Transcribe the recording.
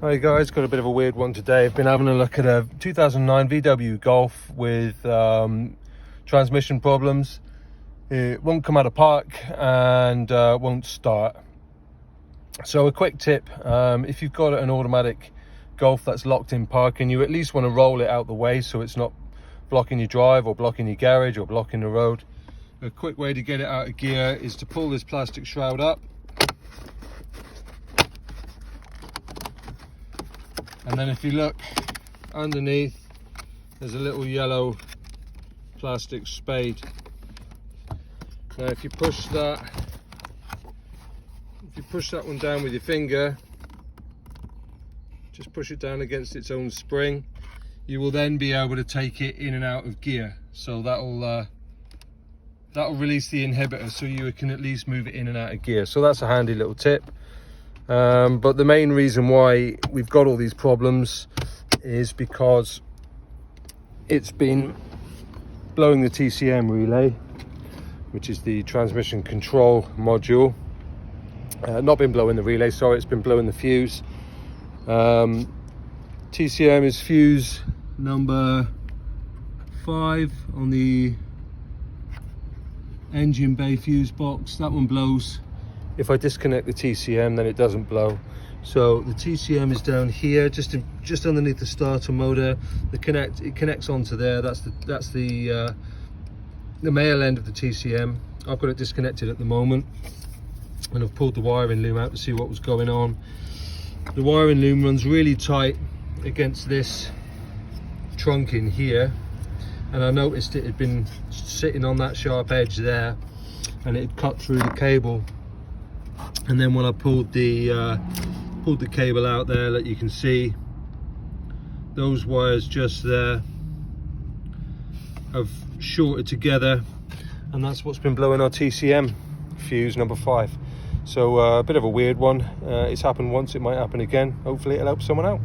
Hi guys, got a bit of a weird one today. I've been having a look at a 2009 VW Golf with transmission problems. It won't come out of park and won't start. So a quick tip, if you've got an automatic Golf that's locked in park and you at least want to roll it out the way so it's not blocking your drive or blocking your garage or blocking the road, a quick way to get it out of gear is to pull this plastic shroud up. And then if you look underneath, there's a little yellow plastic spade. Now if you push that one down with your finger, just push it down against its own spring, you will then be able to take it in and out of gear. So that'll release the inhibitor so you can at least move it in and out of gear. So that's a handy little tip. But the main reason why we've got all these problems is because it's been blowing the TCM relay, which is the transmission control module. Not been blowing the relay, sorry, it's been blowing the fuse. TCM is fuse number 5 on the engine bay fuse box. That one blows. If I disconnect the TCM, then it doesn't blow. So the TCM is down here, just underneath the starter motor. It connects onto there. That's the male end of the TCM. I've got it disconnected at the moment, and I've pulled the wiring loom out to see what was going on. The wiring loom runs really tight against this trunk in here, and I noticed it had been sitting on that sharp edge there, and it had cut through the cable. And then when I pulled the cable out there, that you can see those wires just there have shorted together, and that's what's been blowing our TCM fuse number 5. So a bit of a weird one. It's happened once, it might happen again. Hopefully it'll help someone out.